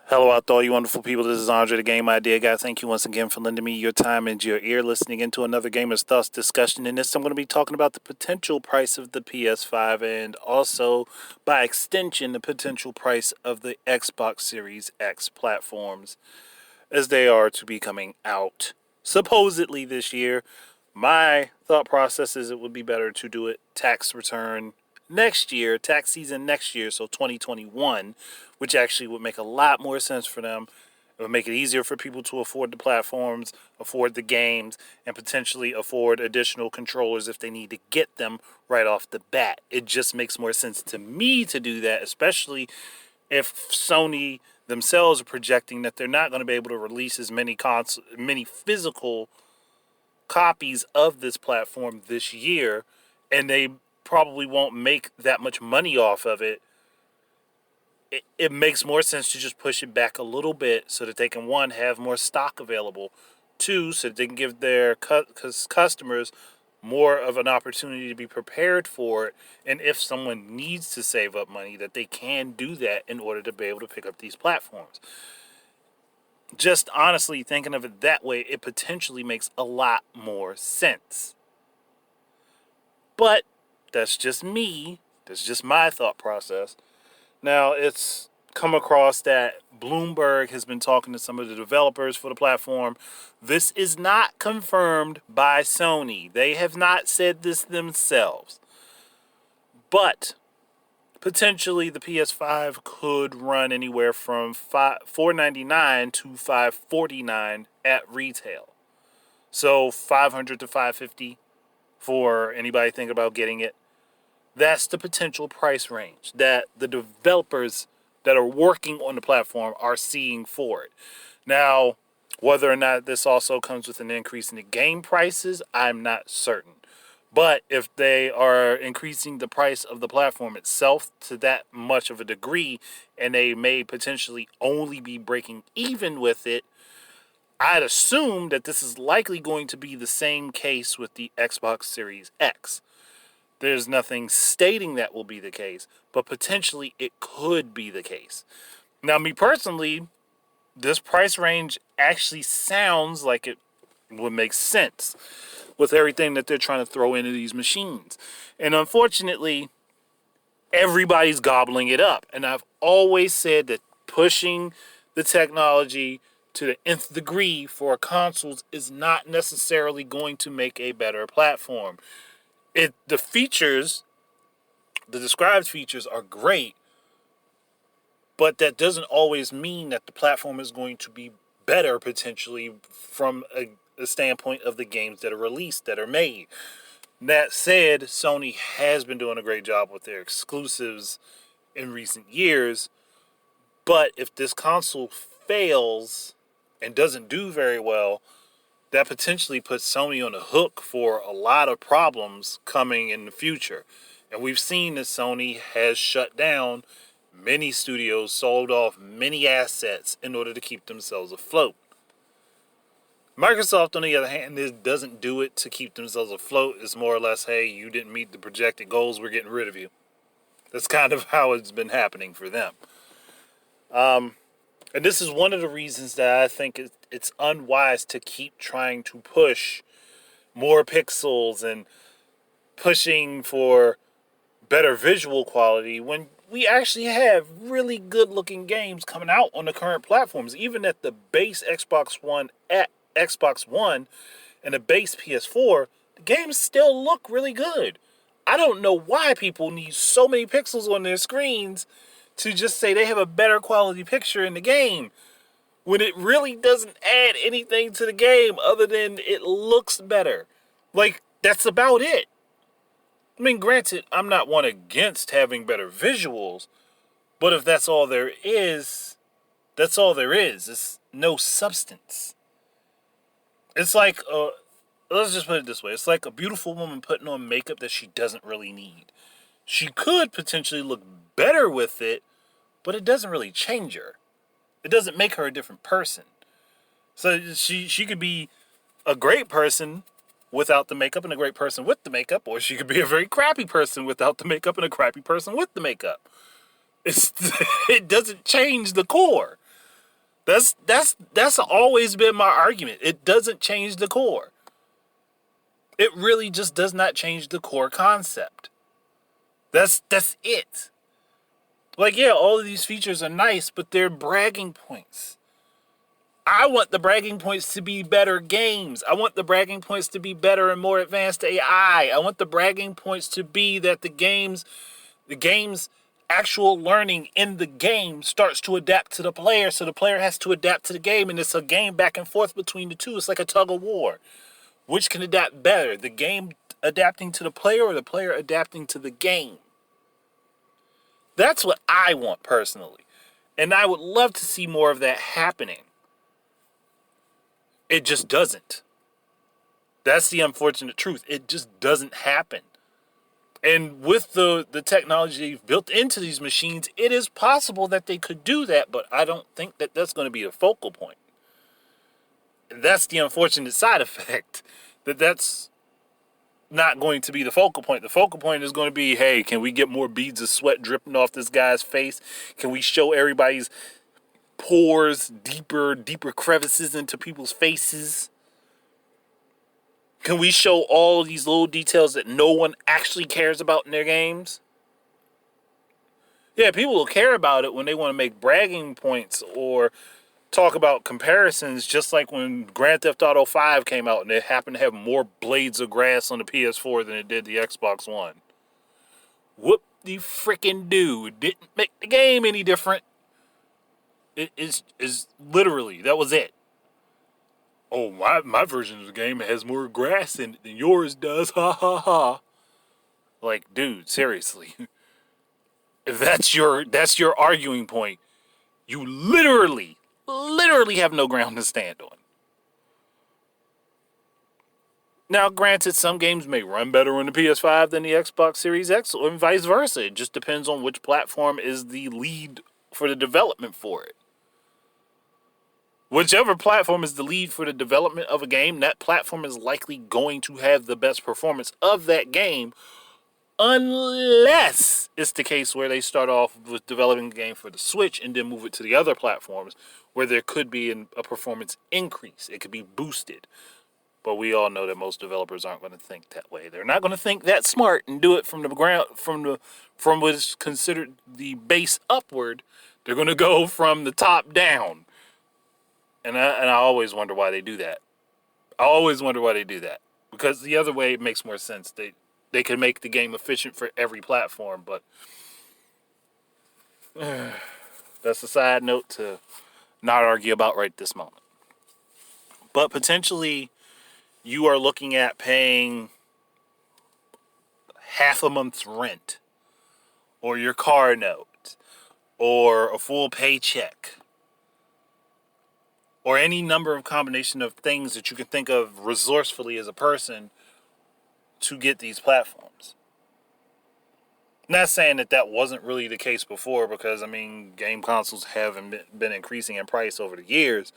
Hello out there, all you wonderful people. This is Andre, the Game Idea Guy. Thank you once again for lending me your time and your ear, listening into another Gamer's Thoughts discussion. In this, I'm going to be talking about the potential price of the PS5 and also, by extension, the potential price of the Xbox Series X platforms as they are to be coming out supposedly this year. My thought process is it would be better to do it tax return next year, tax season next year, so 2021, which actually would make a lot more sense for them. It would make it easier for people to afford the platforms, afford the games, and potentially afford additional controllers if they need to get them right off the bat. It just makes more sense to me to do that, especially if Sony themselves are projecting that they're not going to be able to release as many physical copies of this platform this year, and they probably won't make that much money off of it. It makes more sense to just push it back a little bit so that they can, one, have more stock available, two, so that they can give their customers more of an opportunity to be prepared for it, and if someone needs to save up money, that they can do that in order to be able to pick up these platforms. Just honestly thinking of it that way, it potentially makes a lot more sense. But that's just me. That's just my thought process. Now, it's come across that Bloomberg has been talking to some of the developers for the platform. This is not confirmed by Sony. They have not said this themselves. But potentially the PS5 could run anywhere from $499 to $549 at retail. So $500 to $550 for anybody thinking about getting it. That's the potential price range that the developers that are working on the platform are seeing for it. Now, whether or not this also comes with an increase in the game prices, I'm not certain. But if they are increasing the price of the platform itself to that much of a degree, and they may potentially only be breaking even with it, I'd assume that this is likely going to be the same case with the Xbox Series X. There's nothing stating that will be the case, but potentially it could be the case. Now, me personally, this price range actually sounds like it would make sense with everything that they're trying to throw into these machines. And unfortunately, everybody's gobbling it up. And I've always said that pushing the technology to the nth degree for consoles is not necessarily going to make a better platform. The features, the described features are great, but that doesn't always mean that the platform is going to be better potentially from a standpoint of the games that are released, that are made. That said, Sony has been doing a great job with their exclusives in recent years, but if this console fails and doesn't do very well, that potentially puts Sony on the hook for a lot of problems coming in the future. And we've seen that Sony has shut down many studios, sold off many assets in order to keep themselves afloat. Microsoft, on the other hand, doesn't do it to keep themselves afloat. It's more or less, hey, you didn't meet the projected goals, we're getting rid of you. That's kind of how it's been happening for them. And this is one of the reasons that I think it's unwise to keep trying to push more pixels and pushing for better visual quality when we actually have really good looking games coming out on the current platforms. Even at the base Xbox One and the base PS4, the games still look really good. I don't know why people need so many pixels on their screens to just say they have a better quality picture in the game, when it really doesn't add anything to the game other than it looks better. Like, that's about it. I mean, granted, I'm not one against having better visuals, but if that's all there is, that's all there is. It's no substance. It's like, let's just put it this way. It's like a beautiful woman putting on makeup that she doesn't really need. She could potentially look better with it, but it doesn't really change her. It doesn't make her a different person. So she could be a great person without the makeup and a great person with the makeup, or she could be a very crappy person without the makeup and a crappy person with the makeup. It doesn't change the core. That's always been my argument. It doesn't change the core. It really just does not change the core concept. That's it. Like, yeah, all of these features are nice, but they're bragging points. I want the bragging points to be better games. I want the bragging points to be better and more advanced AI. I want the bragging points to be that the game's actual learning in the game starts to adapt to the player, so the player has to adapt to the game, and it's a game back and forth between the two. It's like a tug of war. Which can adapt better? The game adapting to the player or the player adapting to the game? That's what I want personally. And I would love to see more of that happening. It just doesn't. That's the unfortunate truth. It just doesn't happen. And with the technology built into these machines, it is possible that they could do that, but I don't think that that's going to be the focal point. That's the unfortunate side effect. That's not going to be the focal point. The focal point is going to be, hey, can we get more beads of sweat dripping off this guy's face? Can we show everybody's pores, deeper crevices into people's faces? Can we show all these little details that no one actually cares about in their games? Yeah, people will care about it when they want to make bragging points or talk about comparisons, just like when Grand Theft Auto 5 came out and it happened to have more blades of grass on the PS4 than it did the Xbox One. Whoop-de-frickin-do. It didn't make the game any different. It is literally, that was it. Oh, my version of the game has more grass in it than yours does. Ha ha ha. Like, dude, seriously. If that's your arguing point, you literally have no ground to stand on. Now, granted, some games may run better on the PS5 than the Xbox Series X, or vice versa. It just depends on which platform is the lead for the development for it. Whichever platform is the lead for the development of a game, that platform is likely going to have the best performance of that game, unless it's the case where they start off with developing a game for the Switch and then move it to the other platforms where there could be a performance increase. It could be boosted. But we all know that most developers aren't going to think that way. They're not going to think that smart and do it from the ground, from what is considered the base upward. They're going to go from the top down. And I always wonder why they do that. Because the other way it makes more sense. They can make the game efficient for every platform, but that's a side note to not argue about right this moment. But potentially, you are looking at paying half a month's rent, or your car note, or a full paycheck, or any number of combination of things that you can think of resourcefully as a person to get these platforms. Not saying that wasn't really the case before, because, I mean, game consoles haven't been increasing in price over the years,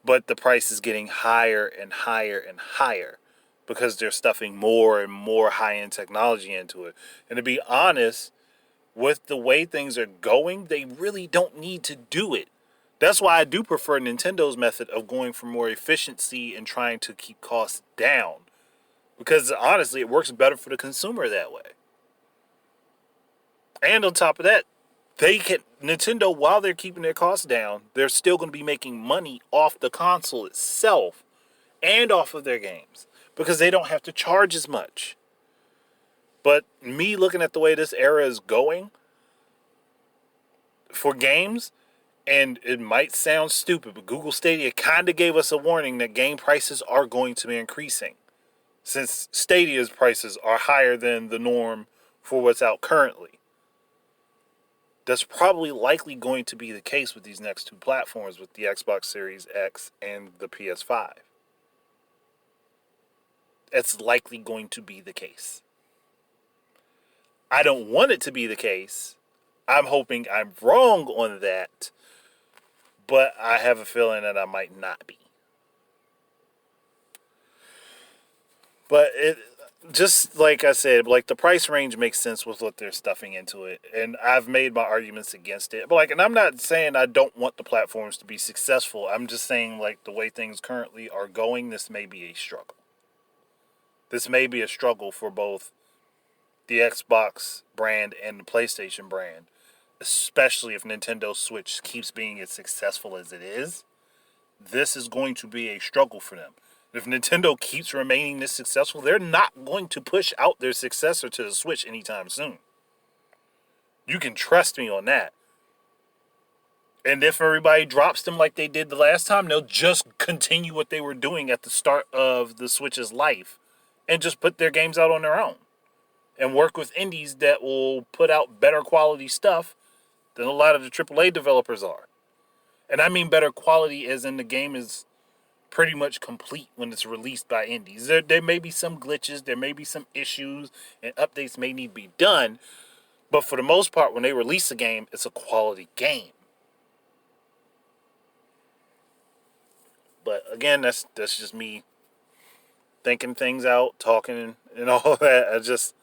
but the price is getting higher and higher and higher because they're stuffing more and more high-end technology into it. And to be honest, with the way things are going, they really don't need to do it. That's why I do prefer Nintendo's method of going for more efficiency and trying to keep costs down. Because honestly, it works better for the consumer that way. And on top of that, Nintendo, while they're keeping their costs down, they're still going to be making money off the console itself and off of their games because they don't have to charge as much. But me looking at the way this era is going for games, and it might sound stupid, but Google Stadia kind of gave us a warning that game prices are going to be increasing, since Stadia's prices are higher than the norm for what's out currently. That's probably likely going to be the case with these next two platforms, with the Xbox Series X and the PS5. That's likely going to be the case. I don't want it to be the case. I'm hoping I'm wrong on that, but I have a feeling that I might not be. But just like I said, like the price range makes sense with what they're stuffing into it, and I've made my arguments against it. But like, and I'm not saying I don't want the platforms to be successful. I'm just saying like the way things currently are going, this may be a struggle. This may be a struggle for both the Xbox brand and the PlayStation brand, especially if Nintendo Switch keeps being as successful as it is. This is going to be a struggle for them. If Nintendo keeps remaining this successful, they're not going to push out their successor to the Switch anytime soon. You can trust me on that. And if everybody drops them like they did the last time, they'll just continue what they were doing at the start of the Switch's life and just put their games out on their own and work with indies that will put out better quality stuff than a lot of the AAA developers are. And I mean better quality as in the game is pretty much complete when it's released by indies. There may be some glitches, there may be some issues, and updates may need to be done. But for the most part, when they release a game, it's a quality game. But again, that's just me thinking things out, talking and all that.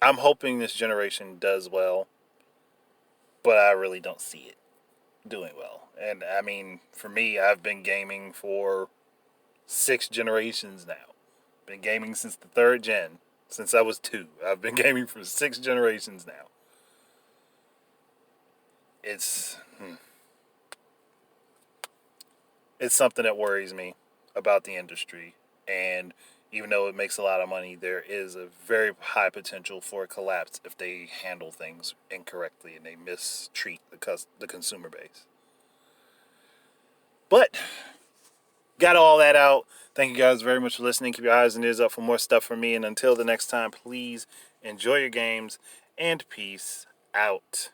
I'm hoping this generation does well, but I really don't see it doing well. And I mean, for me, I've been gaming for 6 generations now. Been gaming since the 3rd gen, since I was 2. I've been gaming for 6 generations now. It's it's something that worries me about the industry. And even though it makes a lot of money, there is a very high potential for a collapse if they handle things incorrectly and they mistreat the consumer base. But got all that out. Thank you guys very much for listening. Keep your eyes and ears up for more stuff from me. And until the next time, please enjoy your games and peace out.